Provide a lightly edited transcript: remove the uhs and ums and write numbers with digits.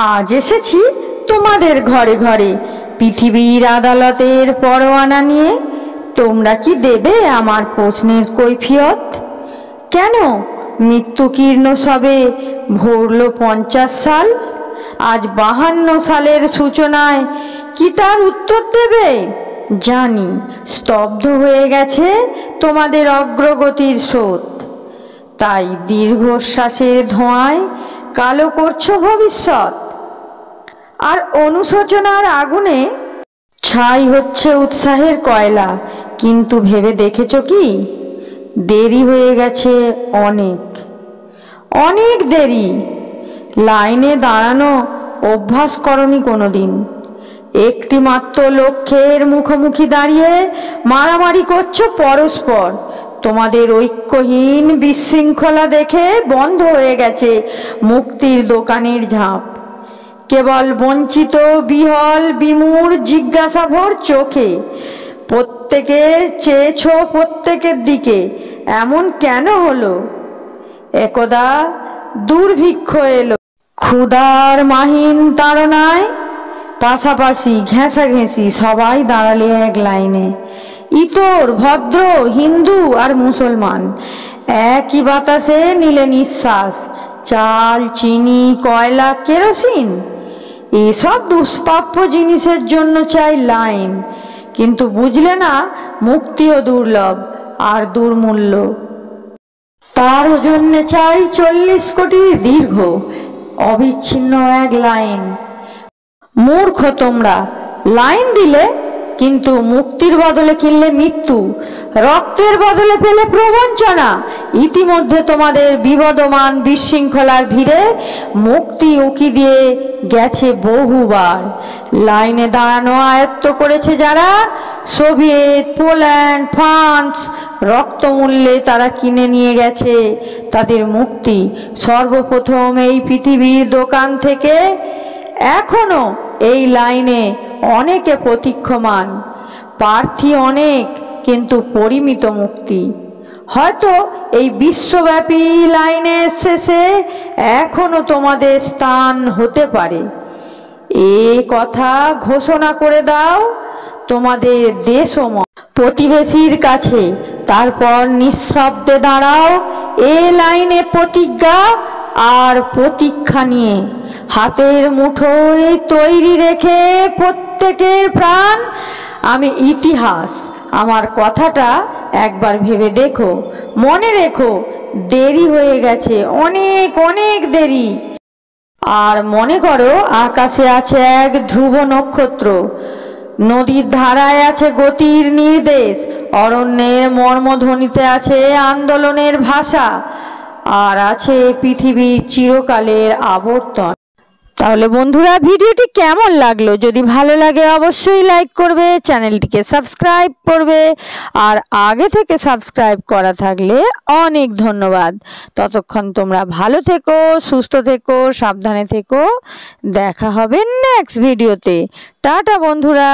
আজ এসেছি তোমাদের ঘরে ঘরে পৃথিবীর আদালতের পরোয়ানা নিয়ে। তোমরা কি দেবে আমার প্রশ্নের কৈফিয়ত? কেন মৃত্যুকীর্ণ সবে ভরল 50 সাল? আজ 52 সালের সূচনায় কি তার উত্তর দেবে? জানি স্তব্ধ হয়ে গেছে তোমাদের অগ্রগতির স্রোত, তাই দীর্ঘশ্বাসের ধোঁয়ায় কালো করছো ভবিষ্যৎ। আর অনুশোচনার আগুনে ছাই হচ্ছে উৎসাহের কয়লা। কিন্তু ভেবে দেখেছো কি, দেরি হয়ে গেছে, অনেক অনেক দেরি। লাইনে দাঁড়ানো অভ্যাস করনি কোনোদিন। একটি মাত্র লক্ষ্যের মুখোমুখি দাঁড়িয়ে মারামারি করছো পরস্পর। তোমাদের ঐক্যহীন বিশৃঙ্খলা দেখে বন্ধ হয়ে গেছে মুক্তির দোকানের ঝাঁপ। কেবল বঞ্চিত বিহল বিমূঢ় জিজ্ঞাসাভর চোখে প্রত্যেকে চেয়েছো প্রত্যেকের দিকে। এমন কেন হলো? একদা দুর্ভিক্ষ এলো, ক্ষুধার মাহিন তাড়নায় পাশাপাশি ঘেঁষাঘেঁষি সবাই দাঁড়ালে এক লাইনে। ইতর ভদ্র হিন্দু আর মুসলমান একই বাতাসে নিলে নিঃশ্বাস। চাল, চিনি, কয়লা, কেরোসিন এসব দুষ্প্রাপ্য জিনিসের জন্য চাই লাইন। কিন্তু বুঝলে না, মুক্তিও দুর্লভ আর দুর্মূল্য। তার জন্যে চাই 40 কোটির দীর্ঘ অবিচ্ছিন্ন এক লাইন। মূর্খ তোমরা, লাইন দিলে কিন্তু মুক্তির বদলে কিনলে মৃত্যু, রক্তের বদলে পেলে প্রবঞ্চনা। ইতিমধ্যে তোমাদের বিবদমান বিশৃঙ্খলার ভিড়ে মুক্তি উকি দিয়ে গেছে বহুবার। লাইনে দাঁড়ানো আয়ত্ত করেছে যারা, সোভিয়েত, পোল্যান্ড, ফ্রান্স, রক্তমূল্যে তারা কিনে নিয়ে গেছে তাদের মুক্তি সর্বপ্রথম এই পৃথিবীর দোকান থেকে। এখনো এই লাইনে অনেকে প্রতীক্ষমান, প্রার্থী অনেক কিন্তু পরিমিত মুক্তি। হয়তো এই বিশ্বব্যাপী লাইনের শেষে এখনো তোমাদের স্থান হতে পারে। এ কথা ঘোষণা করে দাও তোমাদের দেশ ও প্রতিবেশীর কাছে, তারপর নিঃশব্দে দাঁড়াও এ লাইনে প্রতিজ্ঞা আর প্রতীক্ষা নিয়ে। হাতের মুঠোয় তৈরি রেখে প্রত্যেকের প্রাণ। আমি ইতিহাস, আমার কথাটা একবার ভেবে দেখো, মনে রেখো দেরি হয়ে গেছে, অনেক অনেক দেরি। আর মনে করো আকাশে আছে এক ধ্রুব নক্ষত্র, নদীর ধারায় আছে গতির নির্দেশ, অরণ্যের মর্মধ্বনিতে আছে আন্দোলনের ভাষা, আর আছে পৃথিবীর চিরকালের আবর্তন। তাহলে বন্ধুরা, ভিডিওটি কেমন লাগলো? যদি ভালো লাগে অবশ্যই লাইক করবে, চ্যানেলটিকে সাবস্ক্রাইব করবে। আর আগে থেকে সাবস্ক্রাইব করা থাকলে অনেক ধন্যবাদ। ততক্ষণ তোমরা ভালো থেকো, সুস্থ থেকো, সাবধানে থেকো। দেখা হবে নেক্সট ভিডিওতে। টাটা বন্ধুরা।